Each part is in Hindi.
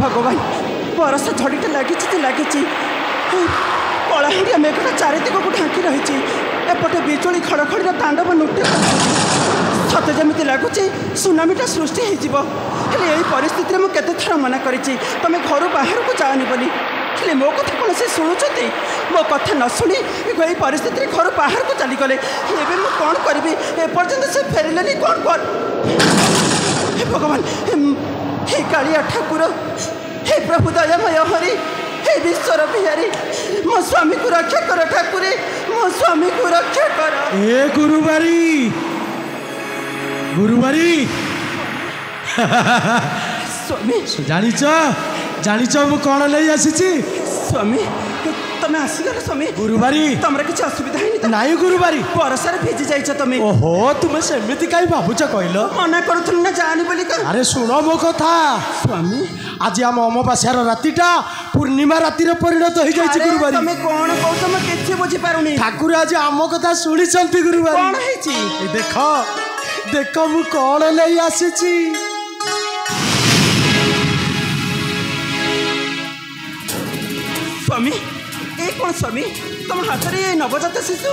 भगवान बरसा झड़ीटा लगी कलाहांडिया मेघटा चारिदिग को ढांकी रही एपटे बिजुली खड़खड़ी तांडव नृत्य सते जमी लगुच सुनामीटा सृष्टि होले परिस्थिति में केते थर मना करी तुम घर बाहर को जाओनी बोली हेले मो कथा कौन से शुणुंट मो कथा न शुणी यही परिस्थिति घर बाहर को चलीगले एवं कौन करी एपर्यंत से फेरले कौन कर भगवान हे कालिया ठाकुर हे प्रभु दयामय हरि हे विश्वर बिहारी मो स्वामी को रक्षा कर ठाकुरे मो स्वामी को रक्षा कर। ए गुरुबारी स्वामी जानिच मु कौन ले आसी स्वामी तुम आसीगल स्वामी गुरुबारी तुम किसी असुविधा है नाई गुरुबारी बरसार भिजी जाइछ तुम ओहो तुम सेमिति काई भाबुच कहल मना करूथुन ना जानी बोली का अरे सुनो मो कथा स्वामी आज आम अमावास्यार रातिटा पूर्णिमा राति परिणत हो जाइछ गुरुबारी तुम कौन कहू तुम किछि बुझी पारुनी ठाकुर आज आम कथा शुणिसंती गुरुबारी कौन हेछि देख मु कौन ले आसीछि स्वामी ए कौन स्वामी तुम हाथ में नवजात शिशु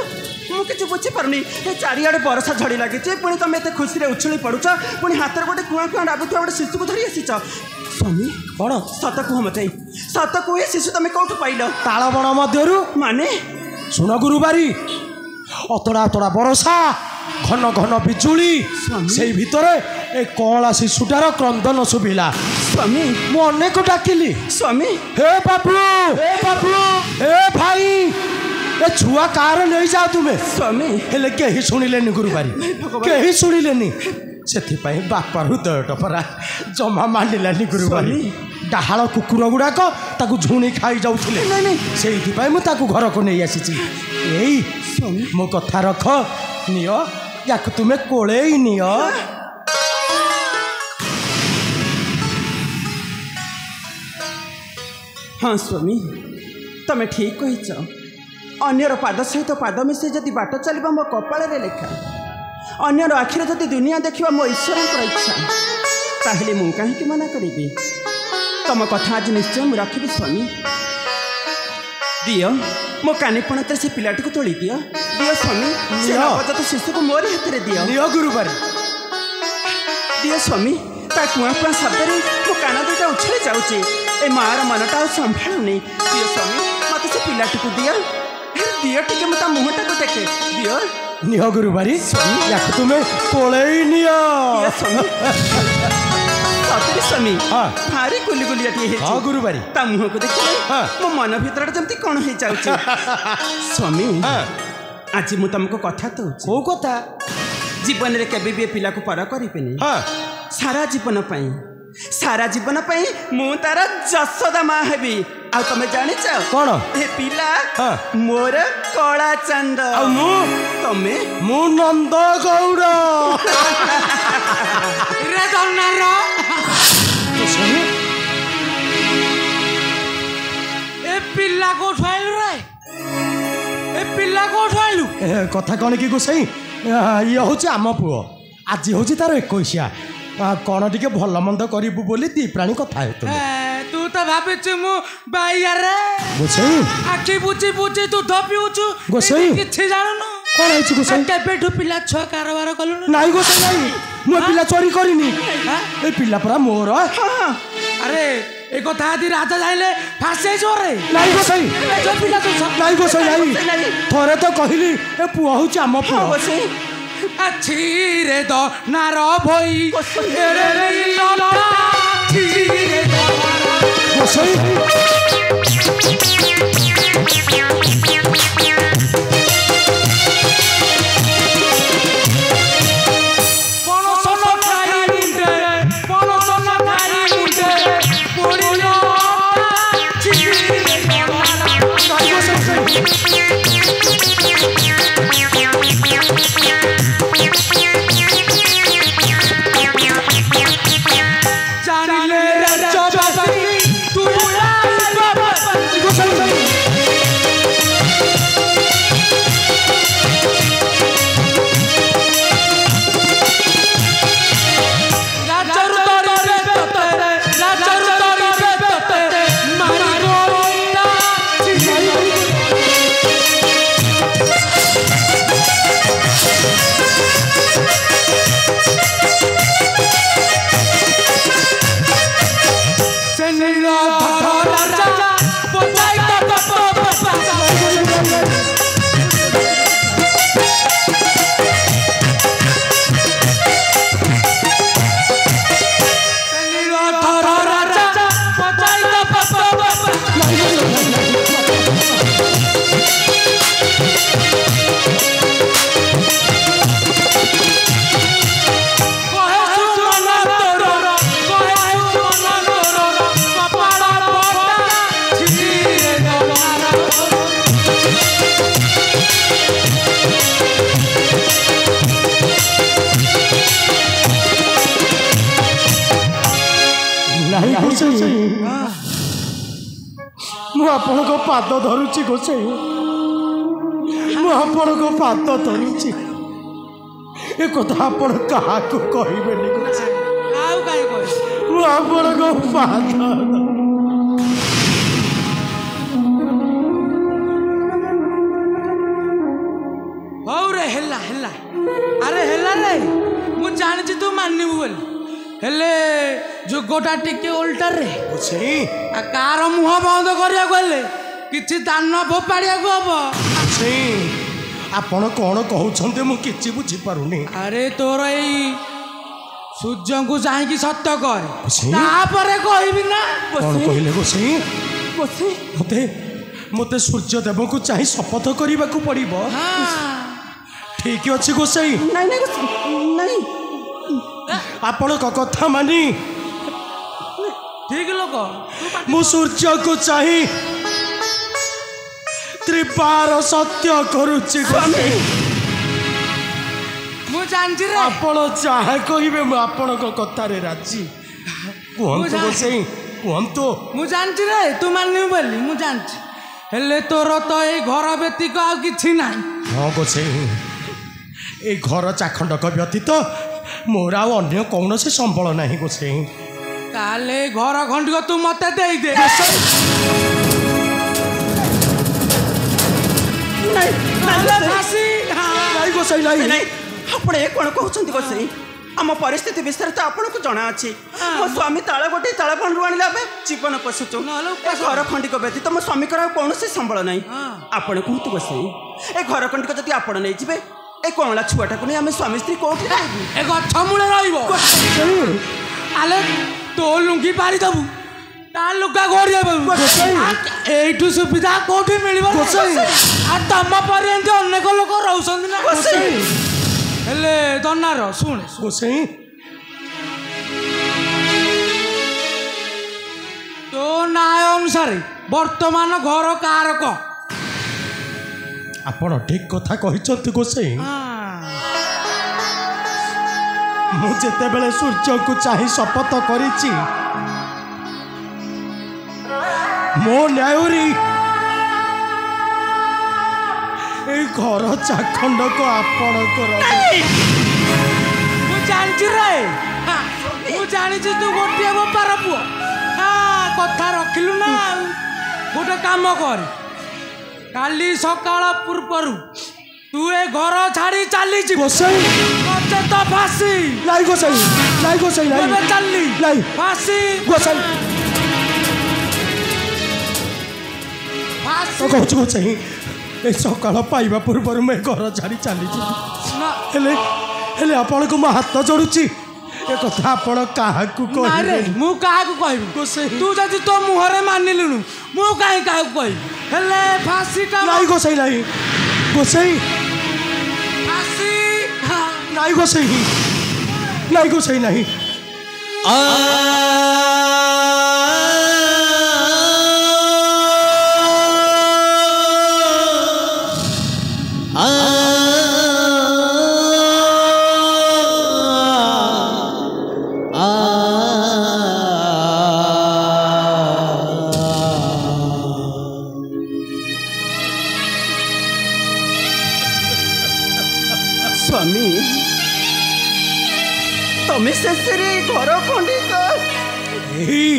मुझे बुझी पार्नी चारिड़े बरसा झड़ी लगी पुणी तुम एत खुशी उछली पड़ुच पुणी हाथ में गोटे कुआ कुआ डाबुआ गोटे शिशु को धरी आसीच स्वामी कौन सत कह मत सत कह शिशु तुम कौटू पाइल ताल बण मध्यरु माने सुन गुरुबारी अतड़ा अतड़ा बरसा घन घन बिजुली से भितरे ए कला शिशुटार क्रंदन शुभिला स्वामी मु अनेक डाकिली स्वामी हे बाबू हे भाई ए छुआ कार नहीं जाओ तुम्हें स्वामी हेले कहीं शुणिलेनी गुरुबारी कहीं शुणिलेनी से बापा हृदयटा परा जमा मानिलानी गुरुबारी डाहाल कुकुर गुड़ाक ताकू झुणी खाई जाऊले से घर को नहीं आसी मो कथा रख नियो या तुम्हें कोले नियो हाँ स्वामी तमें ठीक कहीच अन्यर पाद सहित पाद मिसे जदि बाट चलवा मो कपाल लेखा अन्यर आखिर जदि दुनिया देखा मो ईश्वर इच्छा ताहले मु कहीं मना करी तुम कथा आज निश्चय मुझे रखी स्वामी दियो मो कानीपणत से पिलाटी को तोली दियो स्वामी नवजात शिशु को मोरी हाथ में दियो गुरुबारी दियो स्वामी ता कुआ कुआ शब्द मो कान दुटा उछली जाऊँगी ए मार मनटा संभालुनी दियो स्वामी मत से पिलाटी को दियो टे मत मुहटा को देखे दियो नियो गुरुबारी या तुम्हें कोले नियो सतरी स्वामी भारी गुली गुलिया हाँ गुरुबारी ता मुह को देखिए मो मन भीतर जमती कौन हो जाऊँ स्वामी आज मु तुमको कथा तो को कथा जीवन रे केबे भी पिला को पर करिबेनी सारा जीवन पाई मु तार जसोदा माँ हेबी आ तुम जानिच कौन ए पिला मोर कला चंद तमे मु नंद गौड़ रे दन्नार ए पिला को उठाइलु रे ए पिला को उठाइलु कथा कौन कि गोसाई ये हूँ आम पुओ आज हूँ तार 21 कौन टे भल मंद करू बोली दी प्राणी कथा तू तो भाविचु मु बाइयार गोसाई आखि बुझी बुझी तू धपिउचु गोसाई किछि जाननु कौन है गोसाई केबेठु पिला छ कारोबार कलु नहीं गोसाई नहीं मु पिला चोरी करिनी ए पिला परा मोर अरे ए कथा आदि राजा जाइले फासे जोरे नहीं गोसाई जो पिला तो नहीं गोसाई नहीं थोरे तो कहली ए पुआ हूँ आम पुआ अच्छी रे दो नारो भई रे रे लटा छी रे दो ନାହିଁ ଗୋସାଇଁ ମୁଁ ଆପଣଙ୍କ ପାଦ ଧରୁଛି ଗୋସାଇଁ ମୁଁ ଆପଣଙ୍କ ପାଦ ଧରୁଛି ଏ କଥା ଆପଣ କାହାକୁ କହିବେନି ଗୋସାଇଁ ଆଉ କାହିଁ କହିବି ମୁଁ ଆପଣଙ୍କ ପାଦ ହଉ ରେ ହେଲା ହେଲା ଆରେ ହେଲା ରେ ମୁଁ ଜାଣିଛି ତୁ ମାନିବୁ ବୋଲି ହେଲେ ଯୁଗଟା ଟିକେ ଓଲଟା ରେ ଗୋସାଇଁ କାର ମୁହଁ ବନ୍ଦ କରିବାକୁ ହେଲେ କିଛି ଦାନ ଫୋପାଡ଼ିବାକୁ ହବ ଗୋସାଇଁ ଆପଣ କ'ଣ କହୁଛନ୍ତି ମୁଁ କିଛି ବୁଝିପାରୁନି ଆରେ ତୋର ଏଇ ସୂର୍ଯ୍ୟଙ୍କୁ ଚାହିଁକି ସତ୍ୟ କରେ ଗୋସାଇଁ? ତାପରେ କହିବି ନା କ'ଣ କହିଲେ ଗୋସାଇଁ ଗୋସାଇଁ ମୋତେ ମୋତେ ସୂର୍ଯ୍ୟଦେବଙ୍କୁ ଚାହିଁ ଶପଥ କରିବାକୁ ପଡ଼ିବ ହଁ ଠିକ ଅଛି ଗୋସାଇଁ ନାଇଁ ନାଇଁ ଗୋସାଇଁ ନାଇଁ ଆପଣଙ୍କ କଥା ମାନି ଠିକ ଲୋକ ମୁଁ ସୂର୍ଯ୍ୟକୁ ଚାହିଁ ତ୍ରିପାର ସତ୍ୟ କରୁଛି ଗୋସାଇଁ ମୁଁ ଜାଣିଛି ରେ ଆପଣ ଯାହା କହିବେ ମୁଁ ଆପଣଙ୍କ କଥାରେ ରାଜି କୁହନ୍ତୁ ଗୋସାଇଁ କୁହନ୍ତୁ ମୁଁ ଜାଣିଛି ରେ ତୁ ମାନିବୁ ବୋଲି ମୁଁ ଜାଣିଛି ହେଲେ ତୋର ତ ଏଇ ଘର ବ୍ୟତୀତ ଆଉ କିଛି ନାହିଁ ହଁ ଗୋସାଇଁ ଏଇ ଘର ଚାଖଣ୍ଡକ ବ୍ୟତୀତ ମୋର ଆଉ ଅନ୍ୟ କୌଣସି ସମ୍ବଳ ନାହିଁ ଗୋସାଇଁ ତାହେଲେ ଏଇ ଘର ଖଣ୍ଡିକ ତୁ ମତେ ଦେଇଦେ ନାଇଁ ନହେଲେ ଫାଶୀ। ନାଇଁ ଗୋସାଇଁ ନାଇଁ ନାଇଁ ଆପଣ ଏ କ'ଣ କହୁଛନ୍ତି ଗୋସାଇଁ ଆମ ପରିସ୍ଥିତି ବିଷୟରେ ତ ଆପଣଙ୍କୁ ଜଣାଅଛି ମୋ ସ୍ୱାମୀ ତାଳ ଗୋଟି ତାଳ ବଣରୁ ଆଣିଲା ଏବେ ଜୀବନ ପୋଷୁଛୁ ନହେଲେ ଏ ଉପାସ। ଘର ଖଣ୍ଡିକ ବ୍ୟତୀତ ମୋ ସ୍ୱାମୀଙ୍କର ଆଉ କୌଣସି ସମ୍ବଳ ନାହିଁ ହଁ। ଆପଣ କୁହନ୍ତୁ ଗୋସାଇଁ ଏ ଘର ଖଣ୍ଡିକ ଯଦି ଆପଣ ନେଇଯିବେ ଏ କଅଁଳା ଛୁଆଟାକୁ ନେଇ ଆମେ ସ୍ୱାମୀ ସ୍ତ୍ରୀ କୋଉଠି ରହିବୁ ଏ ଗଛ ମୂଳେ ରହିବ ଆଲେ ତୋ ଲୁଙ୍ଗି ପାରିଦବୁ ତା ଲୁଗା ଘୋଡ଼ି ଏଇଠୁ ସୁବିଧା କୋଉଠି ମିଳିବ ଆଉ ତମ ପରି ଏମିତି ଅନେକ ଲୋକ ରହୁଛନ୍ତି ନା ହେଲେ ଦନାର ଶୁଣେ ଗୋସାଇଁ ତୋ ନ୍ୟାୟ ଅନୁସାରେ ବର୍ତ୍ତମାନ ଘର କାହାର କହ ଆପଣ ଠିକ କଥା କହିଛନ୍ତି ଗୋସାଇଁ ମୁଁ ଯେତେବେଳେ ସୂର୍ଯ୍ୟକୁ ଚାହିଁ ଶପଥ କରିଛି ମୋ ନ୍ୟାୟରି ଏଇ ଘର ଚାଖଣ୍ଡକ ଆପଣଙ୍କର ମୁଁ ଜାଣିଛି ରେ ମୁଁ ଜାଣିଛି ତୁ ଗୋଟିଏ ବେପାର ପୁଅ କଥା ରଖିଲୁ ନା ଆଉ ଗୋଟେ କାମ କର କାଲି ସକାଳ ପୂର୍ବରୁ ତୁ ଏ ଘର ଛାଡ଼ି ଚାଲିଯିବୁ ଗୋସାଇଁ ନଚେତ ଫାଶୀ ନାଇଁ ଗୋସାଇଁ ନାଇଁ ଗୋସାଇଁ ନାଇଁ ଏବେ ଚାଲି ନାଇଁ ଫାଶୀ ଗୋସାଇଁ ଫାଶୀ ତ କହୁଛୁ ଗୋସାଇଁ ଏ ସକାଳ ପାଇବା ପୂର୍ବରୁ ମୁଁ ଏ ଘର ଛାଡ଼ି ଚାଲିଛି ନା ହେଲେ ହେଲେ ଆପଣଙ୍କୁ ମୁଁ ହାତ ଯୋଡ଼ୁଛି ଏ କଥା ଆପଣ କାହାକୁ ନାଇଁ ରେ କହିବେ ମୁଁ କାହାକୁ କହିବି ଗୋସାଇଁ ତୁ ଯଦି ତୋ ମୁହଁରେ ମାନିଲୁଣୁ ମୁଁ କାହିଁ କାହାକୁ କହିବି ହେଲେ ଫାଶୀଟା ନାଇଁ ଗୋସାଇଁ ନାଇଁ ଗୋସାଇଁ ଫାଶୀ ନାଇଁ ଗୋସାଇଁ ନାଇଁ ଗୋସାଇଁ ନାହିଁ ସ୍ୱାମୀ ତମେ ଶେଷରେ ଘର ଖଣ୍ଡିକ ଏଇ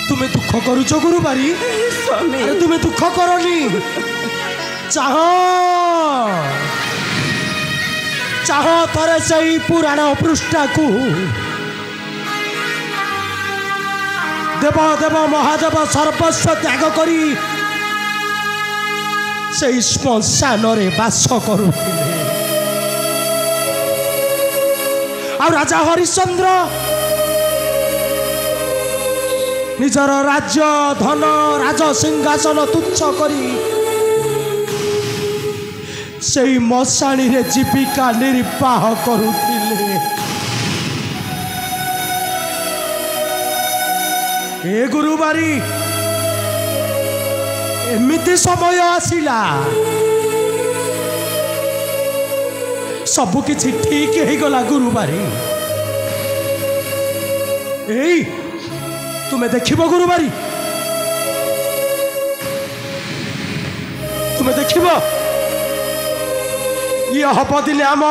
ତୁମେ ଦୁଃଖ କରୁଛ ଗୁରୁବାରୀ ସ୍ୱାମୀ ଆରେ ତୁମେ ଦୁଃଖ କରନି ଚାହ ଚାହ ଥରେ ସେଇ ପୁରାଣ ପୃଷ୍ଠାକୁ ଦେବ ଦେବ ମହାଦେବ ସର୍ବସ୍ୱ ତ୍ୟାଗ କରି ସେଇ ଶ୍ମଶାନରେ ବାସ କରୁଥିଲେ ଆଉ ରାଜା ହରିଶ୍ଚନ୍ଦ୍ର ନିଜର ରାଜ୍ୟ ଧନ ରାଜ ସିଂହାସନ ତୁଚ୍ଛ କରି ସେଇ ମଶାଣୀରେ ଜୀବିକା ନିର୍ବାହ କରୁଥିଲେ ଏ ଗୁରୁବାରୀ ଏମିତି ସମୟ ଆସିଲା ସବୁ କିଛି ଠିକ ହେଇଗଲା ଗୁରୁବାରୀ एई तुम्हें देखिब गुरुबारी तुम्हें देखिब ये हब दिने आम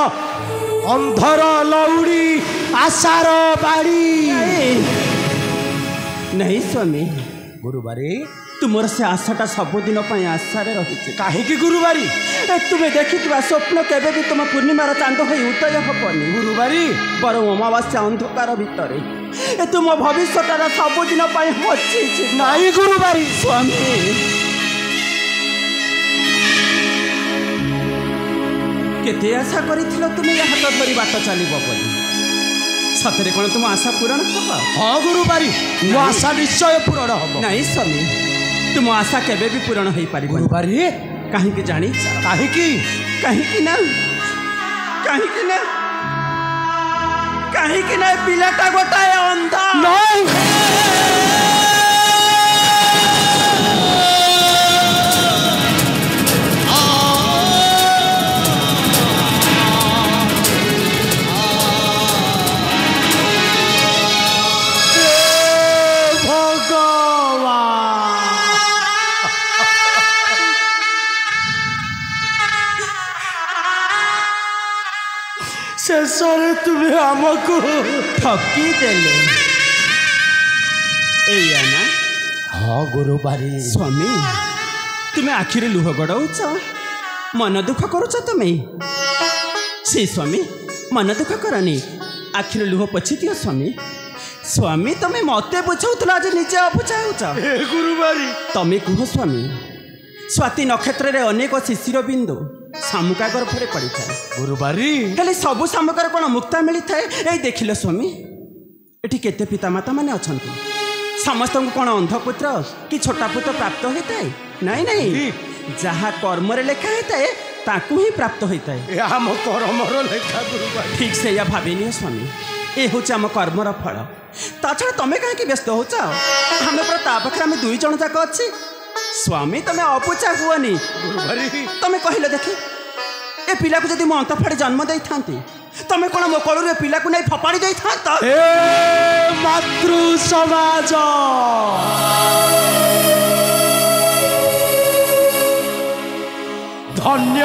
अंधर लौड़ी आशार बाड़ी नहीं स्वामी गुरुबारी तुमर से आशाटा सबुदिन आशा रही कहीं गुरुबारी तुम्हें देखी स्वप्न केवे भी तुम पूर्णिमार चांद हो उदय हबनी गुरुबारी बर अमावास्या अंधकार भितर तुम भविष्यटा सबुदिन बची नहीं गुरुबारी स्वामी केते आशा करिथिलो तुम या हाथ धरी बाट चलिबो बोली सतरे कोन तुम आशा पूर्ण हबो हाँ गुरुबारी मो आशा निश्चय पूर्ण हबो नहीं स्वामी तुम आशा केबे भी पूर्ण होई पारिबो गुरुबारी काहे के जानी काहे की ना काहे कि ना पिलाटा गोटाए अंधा नहीं शेषरे तुम्हें आमको ठकी देले एया ना हाँ गुरुबारी स्वामी तुम्हें आखिरे लुह गड़ाऊच मन दुख करुच तुम्हें से स्वामी मन दुख करनी आखिरे लुह पोछि दियो स्वामी स्वामी तुम्हें मते बुझाउतला आज निजे अबुझाउच गुरुबारी तमें कुह स्वामी स्वाति नक्षत्र रे अनेक शिशिर बिंदु शामुका गर्भरे पड़ी था गुरुबारी हेले सबु शामुकार कौन मुक्ता मिली थाए ए देखिल स्वामी एठी केते पितामाता माने अछंती समस्त को कौन अंधपुत्र कि छोटा पुत्र प्राप्त होता है नहीं नहीं जहाँ कर्म रे लेखा होता है ताकू ही प्राप्त होता है आम कर्मर लेखा गुरुबारी ठीक से या भाविनी स्वामी ए हूँ आम कर्मर फल ता छड़ा तमें कहीं व्यस्त हो हमें पूरा ता पाखे आम दुई जन जाक अच्छी स्वामी तमें अपुचा हुअनी गुरुबारी तमें कहले देखी ए पिला को जदि मो अंत फाड़ी जन्म दे थांती तमें कौन मो कलू पिला को नहीं फपाड़ी दे था मातृ समाज धन्य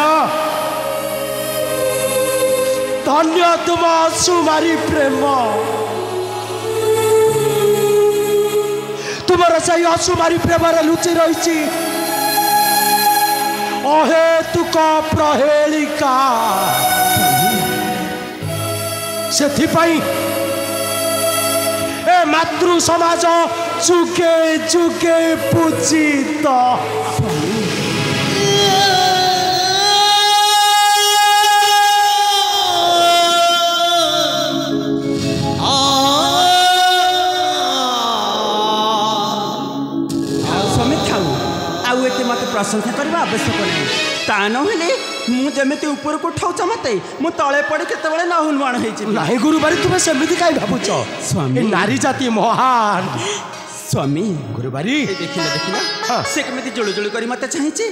धन्य तुम सुमारी प्रेम तुमर से असुमारी प्रेम लुचि रही अहेतुक प्रहेलिका सेथिपाई ए मातृ समाज जुगे जुगे पूजित प्रशंसा करवा आवश्यक नहीं ता नहले मुझे ऊपर को उठाऊच मत मु तले पड़ी केतबेले न हुलवाण होइछि नाही गुरुबारी तुम सेमिति काई भाबुच स्वामी नारी जाति महान स्वामी गुरुबारी देखिला से केमिति जुळु जुळु करी मते चाहिछि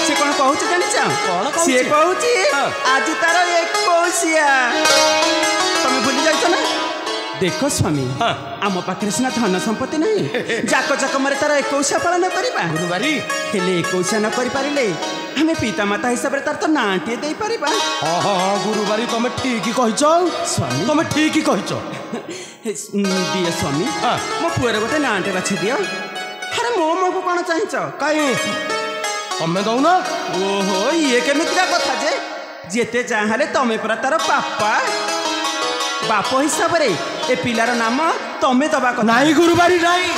से कोन कहूछ जानि चा कोन कहूछ से कहूछि आज तार 21 तमे भूली जाइछ ना देखो स्वामी आम पाखे सीना धन संपत्ति नहीं जाक जाक मरे तार 21 पालन करवा गुरुबारी हेले 21 न कर पारिले हमें पिता माता हिसाब रे तार तो नाटे दे परिबा हां गुरुबारी तुम ठीक कहिचो स्वामी तुम ठीक कहिचो दिए स्वामी मो पुअर गोटे नाटे बाछि दियो अरे मो मो को कोन चाहिछ काई तमे दउ ना ओहो ये केमितिका कथा जे जेते चाहले तमे पर तार पापा बाप हिसाब रे ए पिलार नाम तमे दबा कथा नाही गुरुबारी नाही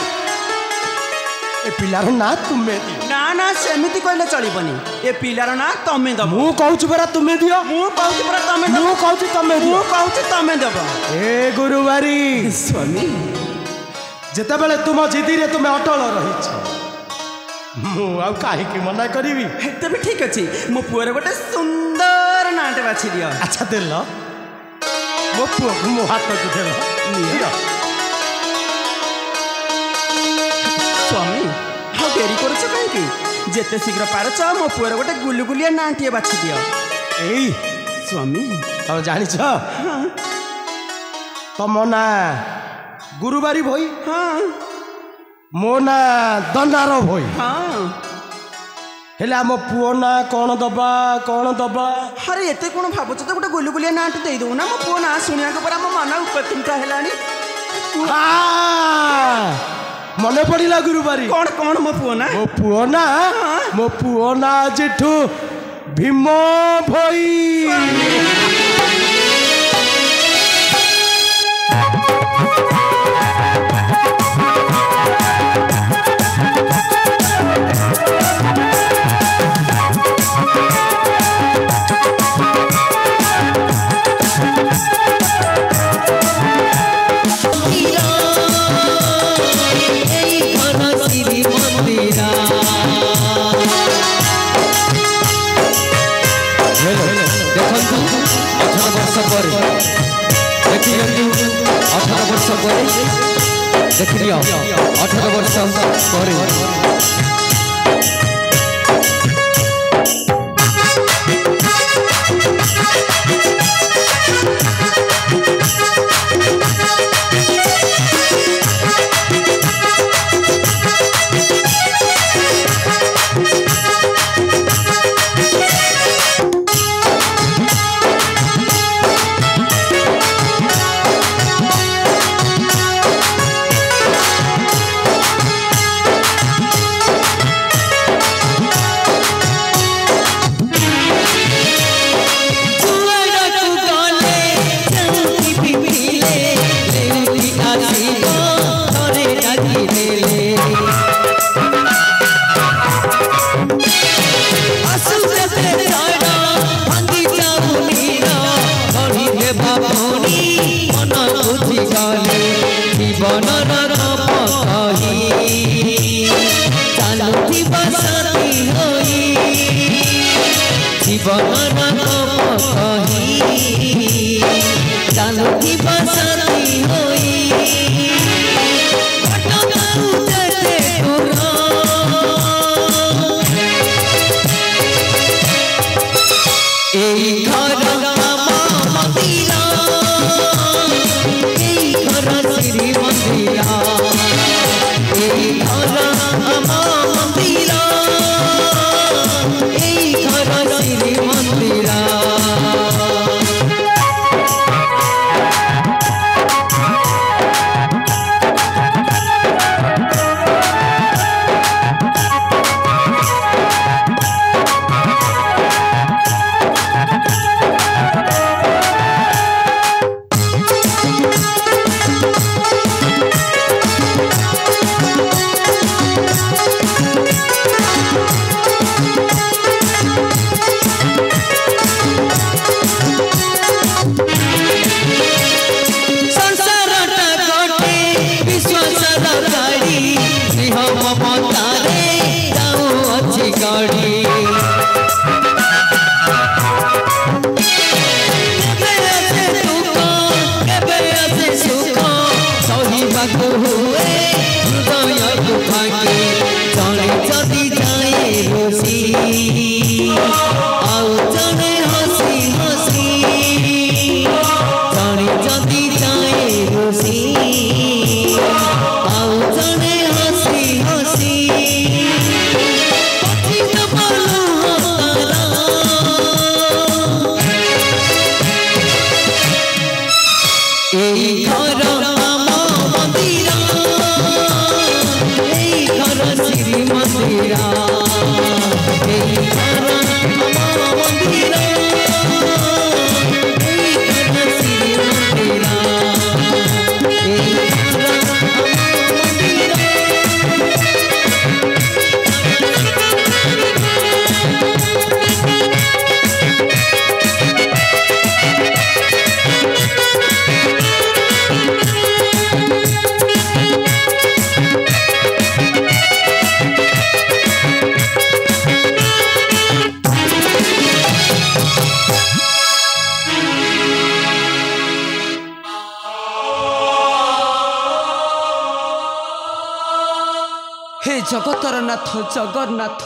ए पिलार ना तुमे ना ना सेमिति कहले चलिबनी ए पिलार ना तमे दबो मु कहूछ बरा तुमे दियो मु कहूछ बरा तमे दबो मु कहूछ तमे दियो मु कहूछ तमे दबो ए गुरुबारी स्वामी जेते बेले तुम जिदी रे तुमे अटल रहिछ मु आ काहे की मना करबी हेते भी ठीक अछि मो पुअर गोटे सुंदर नाटे बाछि दियो अच्छा देल मो पुओ मो हाथ को देल दियो स्वामी हाँ डेरी करुच कहीं जेते शीघ्र पारच मो पुअर गोटे गुलुगुलिया नाटिए बाछि दियो एई स्वामी तुम जानिछ तुम ना गुरुबारी भई हाँ मो ना दनार भई हाँ हेले आम पुओ ना कौन दबा अरे एते कौन भावुच तो गोटे गुलुगुलिया नाँ दे दो ना मो पुओ ना शुणिया पर आम मन उपकृत है मन पड़ा गुरुबारी कौन कौन मो पुओ ना मो पुओ ना जेठू भीम भई देख लियो 18 वर्ष पर जगतर नाथ जगन्नाथ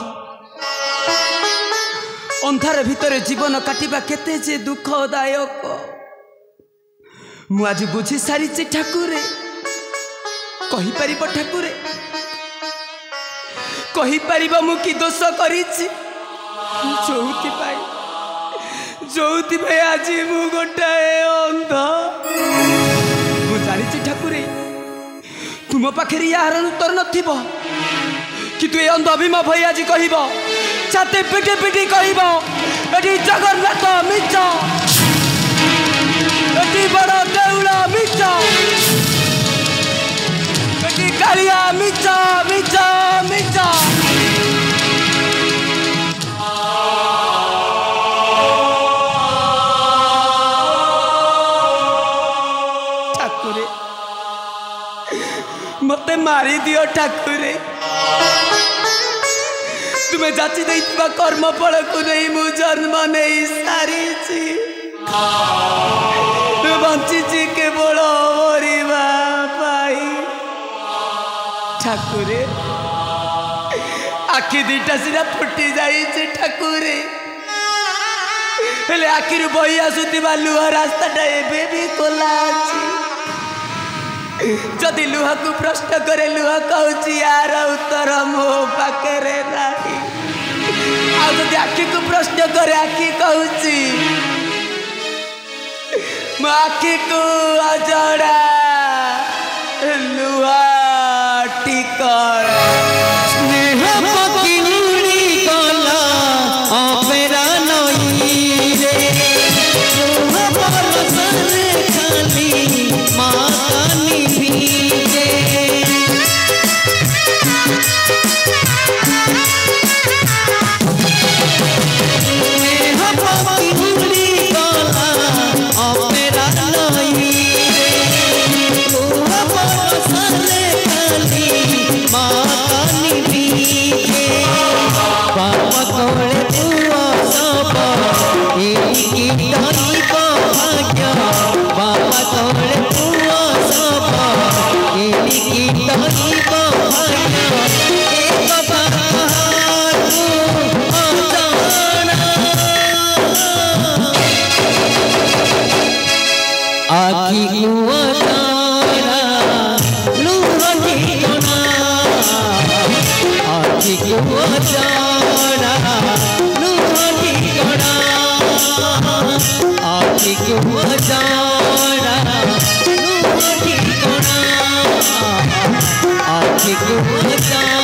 अंधार भितर जीवन काटिबा केते जे दुखदायक मु आज बुझी सारी ठाकुरे कही परिबो ठाकुर कही परिबो मु की दोष करिछि जोति भाई आज मु गोटाए अंध मु जानिछि ठाकुर तुम पाखे यार उत्तर नथिबो कि तु ए अंध भीम भाई आज कहब छाती पिटी पिटी कहब एटी जगन्नाथ मिछ एटी बड़ देउल मिछ एटी कालिया मिछ मिछ मिछ ठाकुर मते मारी दियो ठाकुर तुम्हें जाची देइतबा कर्म फल को नहीं मु जन्म नहीं सारी बंची केवल मरिबा पाई ठाकुर आखि दीटा सीधा फुटी जाइए ठाकुर हेले आखिर बही आसुवा लुह रास्ताटा एबे भी खोला अछि जदि लुहा को प्रश्न करे लुहा कहूँ यार उत्तर मो पाखे नहीं आदि आखि को प्रश्न करे आखि कहूँ मो आखि को अजड़ा लुहा टिकर आखिर